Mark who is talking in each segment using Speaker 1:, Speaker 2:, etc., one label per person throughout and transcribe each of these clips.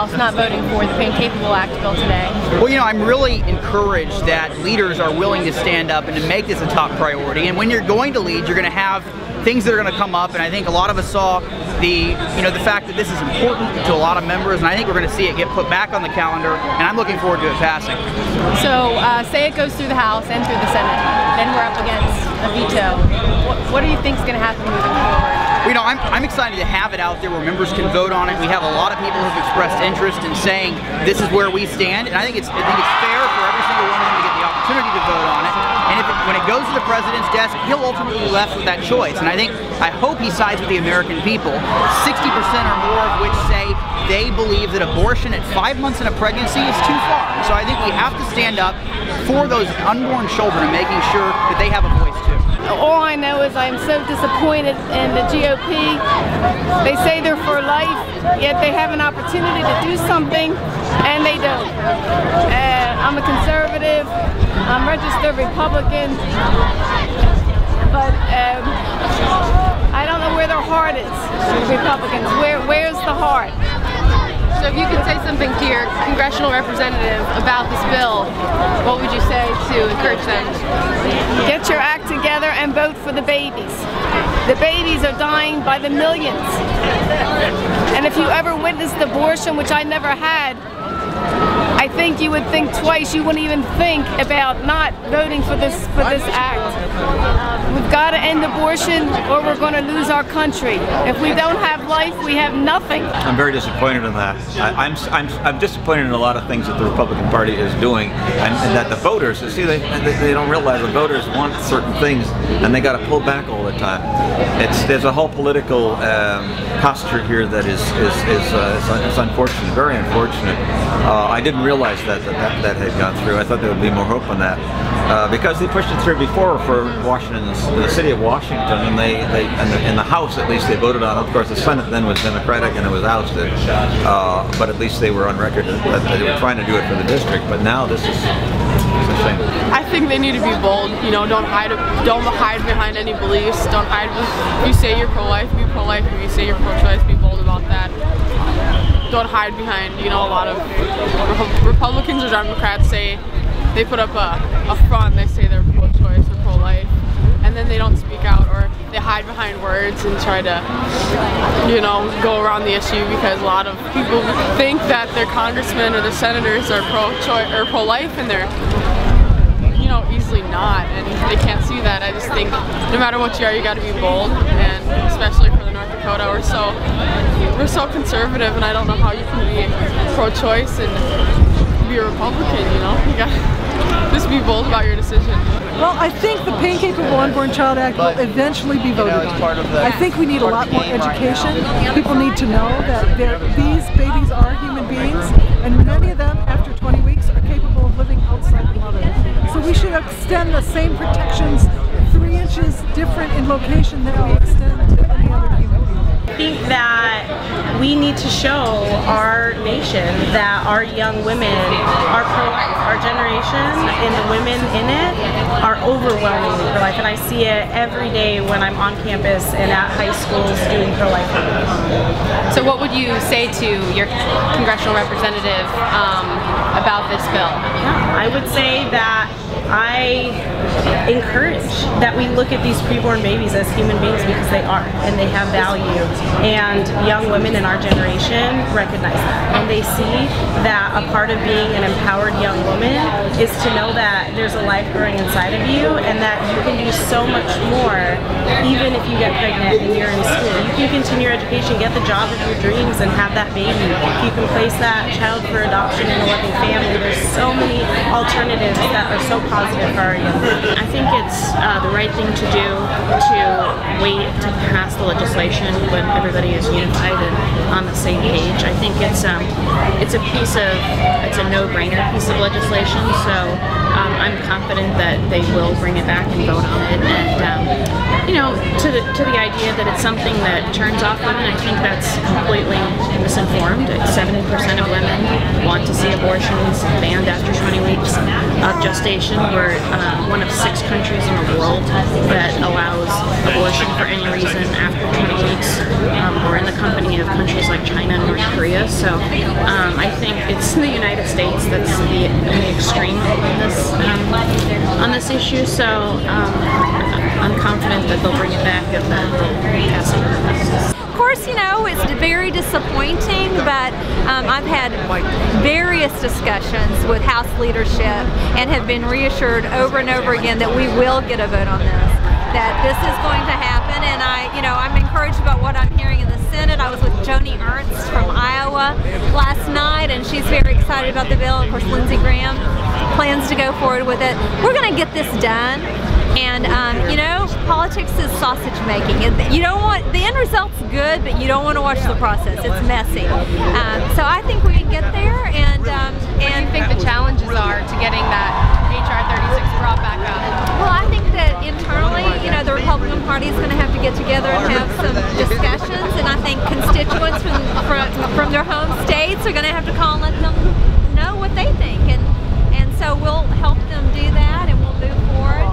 Speaker 1: House not voting for the Pain Capable Act bill today?
Speaker 2: Well, you know, I'm really encouraged that leaders are willing to stand up and to make this a top priority. And when you're going to lead, you're going to have things that are going to come up, and I think a lot of us saw the fact that this is important to a lot of members, and I think we're going to see it get put back on the calendar, and I'm looking forward to it passing.
Speaker 1: So, say it goes through the House and through the Senate, then we're up against a veto. What do you think is going to happen moving forward?
Speaker 2: You know, I'm excited to have it out there where members can vote on it. We have a lot of people who've expressed interest in saying this is where we stand, and I think it's fair for every single one of them to get the opportunity to vote on it. And when it goes to the president's desk, he'll ultimately be left with that choice. And I hope he sides with the American people, 60% or more of which say they believe that abortion at 5 months in a pregnancy is too far. So I think we have to stand up for those unborn children and making sure that they have a voice too.
Speaker 3: All I know is I'm so disappointed in the GOP. They say they're for life, yet they have an opportunity to do something, and they don't. I'm a conservative. I'm registered Republican, but I don't know where their heart is, the Republicans. Where's the heart?
Speaker 1: So if you could say something to your congressional representative about this bill, what would you say to encourage them?
Speaker 3: Get your act together and vote for the babies. The babies are dying by the millions. And if you ever witnessed abortion, which I never had, I think you would think twice. You wouldn't even think about not voting for this act. We've got to end abortion, or we're going to lose our country. If we don't have life, we have nothing.
Speaker 4: I'm very disappointed in that. I'm disappointed in a lot of things that the Republican Party is doing, and that the voters, see, they don't realize the voters want certain things, and they got to pull back all the time. There's a whole political posture here that is unfortunate, very unfortunate. I didn't realize that had gone through. I thought there would be more hope on that, because they pushed it through before for Washington, the city of Washington, and in the House at least they voted on it. Of course, the Senate then was Democratic and it was ousted, but at least they were on record that they were trying to do it for the district. But now this is a shame.
Speaker 5: I think they need to be bold. You know, don't hide behind any beliefs. Don't hide. If you say you're pro-life, be pro-life. If you say you're pro-choice, be bold about that. Don't hide behind, you know, a lot of Republicans or Democrats say, they put up a front, they say they're pro-choice or pro-life, and then they don't speak out, or they hide behind words and try to, you know, go around the issue, because a lot of people think that their congressmen or their senators are pro-choice or pro-life, and they're, you know, easily not, and they can't see that. I just think no matter what you are, you got to be bold, and especially for the North Dakota, we're so conservative, and I don't know how you can be pro-choice and be a Republican, you know? You gotta just be bold about your decision.
Speaker 6: Well, I think the Pain Capable Unborn Child Act will eventually be voted on. I think we need a lot more education. People need to know that these babies are human beings, and many of them, after 20 weeks, are capable of living outside the mother. So we should extend the same protections 3 inches different in location that we extend to any other human being.
Speaker 7: I think that we need to show our nation that our young women are pro-life. Our generation and the women in it are overwhelmingly pro-life, and I see it every day when I'm on campus and at high schools doing pro-life.
Speaker 1: So what would you say to your congressional representative about this bill?
Speaker 7: I would say that I encourage that we look at these preborn babies as human beings, because they are, and they have value, and young women in our generation recognize that, and they see that a part of being an empowered young woman is to know that there's a life growing inside of you, and that you can do so much more even if you get pregnant and you're in school. You can continue your education, get the job of your dreams, and have that baby. You can place that child for adoption in a loving family. There's so many alternatives that are so positive for our young women.
Speaker 8: I think it's the right thing to do to wait to pass the legislation when everybody is unified and on the same page. I think it's a no-brainer piece of legislation, so I'm confident that they will bring it back and vote on it. And you know, to the idea that it's something that turns off women, I think that's completely misinformed. 70% of women want to see abortions banned after 20 weeks. gestation. We're one of 6 countries in the world that allows abortion for any reason after 20 weeks. We're in the company of countries like China and North Korea, so I think it's the United States that's the extreme on this issue, so I'm confident that they'll bring it back and that they'll pass it.
Speaker 9: Of course, you know, it's very disappointing, but I've had various discussions with House leadership and have been reassured over and over again that we will get a vote on this, that this is going to happen, and I'm encouraged about what I'm hearing in the Senate. I was with Joni Ernst from Iowa last night, and she's very excited about the bill. Of course, Lindsey Graham plans to go forward with it. We're going to get this done. And you know, politics is sausage making. You don't want, the end result's good, but you don't want to watch the process. It's messy. So I think we can get there. And
Speaker 1: what do you think the challenges are to getting that HR 36 brought back up?
Speaker 9: Well, I think that internally, you know, the Republican Party is going to have to get together and have some discussions. And I think constituents from their home states are going to have to call and let them know what they think. And so we'll help them do that, and we'll move forward.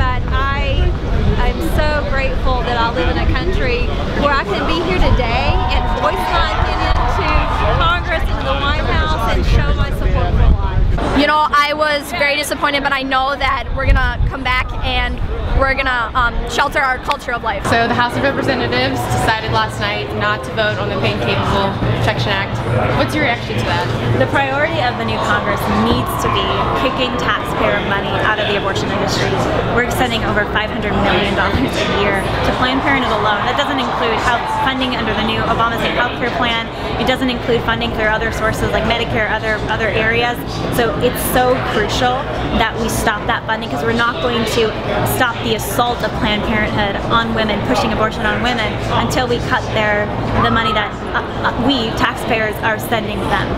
Speaker 9: But I'm so grateful that I live in a country where I can be here today and voice my opinion to Congress and to the White House and show my support for life.
Speaker 10: You know, I was very disappointed, but I know that we're gonna come back and we're gonna shelter our culture of life.
Speaker 1: So the House of Representatives decided last night not to vote on the Pain Capable Protection Act. What's your reaction to that?
Speaker 11: The priority of the new Congress needs to be kicking taxpayer money out of the abortion industry. We're sending over $500 million a year to Planned Parenthood alone. That doesn't include funding under the new Obamacare health care plan. It doesn't include funding through other sources like Medicare, other areas. So it's so crucial that we stop that funding, because we're not going to stop the assault of Planned Parenthood on women, pushing abortion on women, until we cut the money that we, taxpayers, are sending them.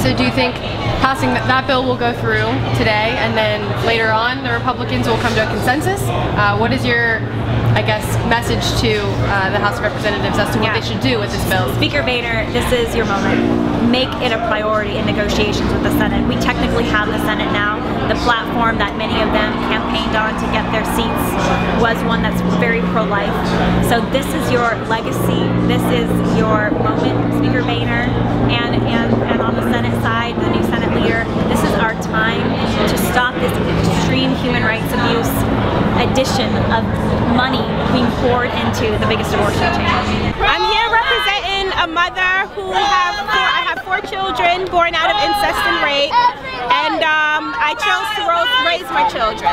Speaker 1: So do you think passing that bill will go through today, and then later on the Republicans will come to a consensus? What is your, I guess, message to the House of Representatives as to what they should do with this bill?
Speaker 11: Speaker Boehner, this is your moment. Make it a priority in negotiations with the Senate. We technically have the Senate now. The platform that many of them campaigned on to get their seats was one that's very pro-life. So this is your legacy. This is your moment, Speaker Boehner, and on the Senate side, the new Senate leader, this is our time to stop this extreme human rights abuse addition of money being poured into the biggest abortion chain.
Speaker 12: I'm here representing a mother who I have 4 children born out of incest and rape, and I chose to raise my children,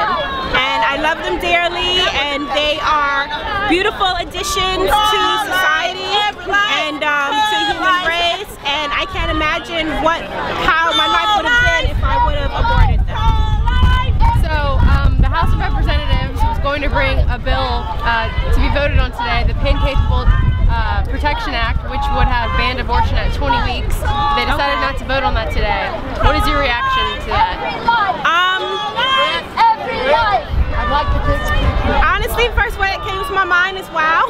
Speaker 12: and I love them dearly, and they are beautiful additions to society and to human race, and I can't imagine how my life would have been if I would have aborted them.
Speaker 1: So the House of Representatives was going to bring a bill to be voted on today, the Pain Capable Protection Act, which would have banned abortion at 20 weeks. They decided not to vote on that today. What is your reaction to that?
Speaker 12: Honestly, the first word that came to my mind is wow.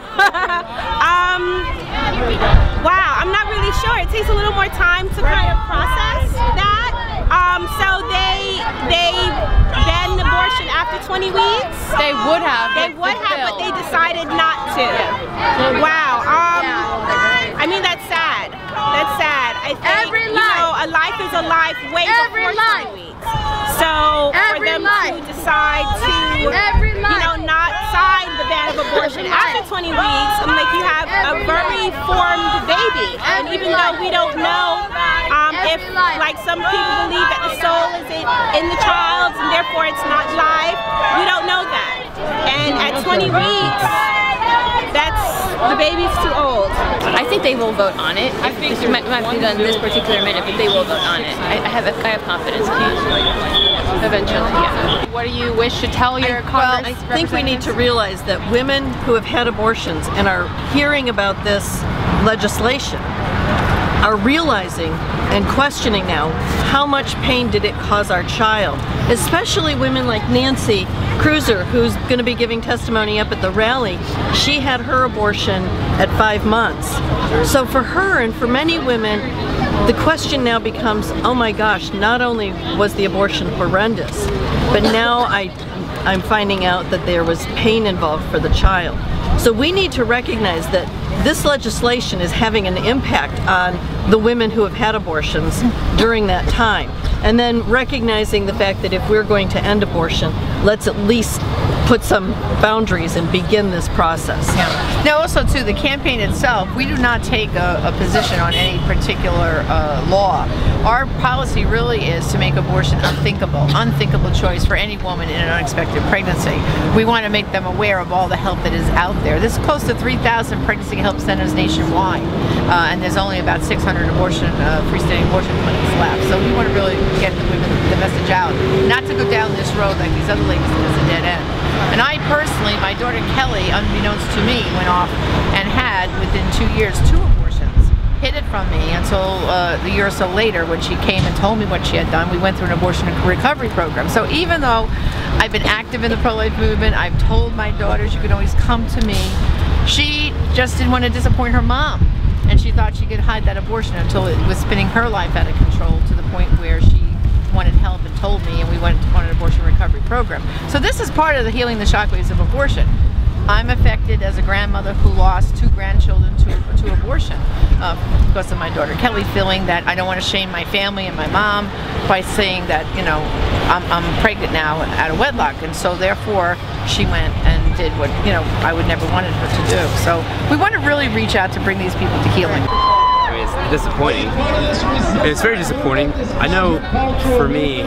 Speaker 12: Wow, I'm not really sure. It takes a little more time to kind of process that. So they banned abortion after 20 weeks.
Speaker 1: They would have.
Speaker 12: But they decided not to. Wow. I mean, that's sad. That's sad. I think, a life is a life way before 20 weeks. So for them to decide to, not sign the ban of abortion after 20 weeks, I'm like, you have a very formed baby. And even though we don't know if, like, some people believe that the soul is in the child and therefore it's not live, we don't know that. And at 20 weeks, the baby's too old.
Speaker 13: I think they will vote on it. I think it might be done this particular minute, but they will vote on it. I have confidence.
Speaker 1: Eventually, yeah. What do you wish to tell your Congress representatives?
Speaker 14: I think we need to realize that women who have had abortions and are hearing about this legislation are realizing and questioning now how much pain did it cause our child, especially women like Nancy Cruiser, who's going to be giving testimony up at the rally. She had her abortion at 5 months. So for her and for many women, the question now becomes, oh my gosh, not only was the abortion horrendous, but now I'm finding out that there was pain involved for the child. So we need to recognize that this legislation is having an impact on the women who have had abortions during that time. And then recognizing the fact that if we're going to end abortion, let's at least put some boundaries and begin this process.
Speaker 15: Yeah. Now also too, the campaign itself, we do not take a position on any particular law. Our policy really is to make abortion unthinkable choice for any woman in an unexpected pregnancy. We want to make them aware of all the help that is out there. There's close to 3,000 pregnancy help centers nationwide, and there's only about 600 freestanding abortion clinics left. So we want to really get the message out, not to go down this road like these other ladies did. It's a dead end. And I personally, my daughter Kelly, unbeknownst to me, went off and had, within 2 years, 2 abortions. Hid it from me until a year or so later when she came and told me what she had done. We went through an abortion recovery program. So even though I've been active in the pro-life movement, I've told my daughters you can always come to me, she just didn't want to disappoint her mom. And she thought she could hide that abortion until it was spinning her life out of control to the point where she wanted help and told me, and we went on an abortion recovery program. So this is part of the healing the shockwaves of abortion. I'm affected as a grandmother who lost 2 grandchildren to abortion because of my daughter Kelly, feeling that I don't want to shame my family and my mom by saying that, you know, I'm pregnant now out of wedlock, and so therefore she went and did what, you know, I would never wanted her to do. So we want to really reach out to bring these people to healing.
Speaker 16: I mean, it's disappointing. It's very disappointing. I know for me,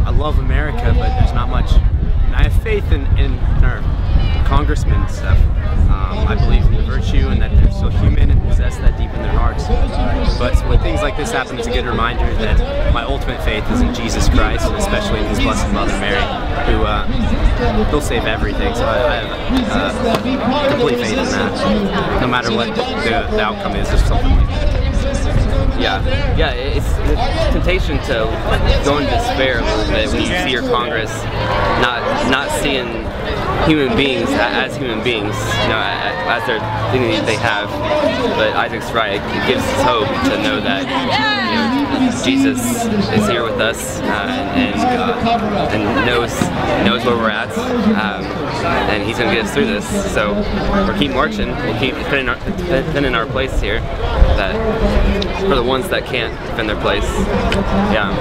Speaker 16: I love America, but there's not much. And I have faith in our congressmen and stuff. I believe in the virtue and that they're still human and possess that deep in their hearts. But when things like this happen, it's a good reminder that my ultimate faith is in Jesus Christ, and especially in His Blessed Mother Mary, who will save everything. So I have complete faith in that, no matter what the outcome is of something like that. Yeah, it's a temptation to go in despair a little bit when you see your Congress not seeing human beings as human beings, you know, as their dignity they have. But Isaac's right; it gives us hope to know that, you know, Jesus is here with us and knows where we're at, and He's going to get us through this. So we'll keep marching. We'll keep defending our place here. That for the ones that can't defend their place. Yeah.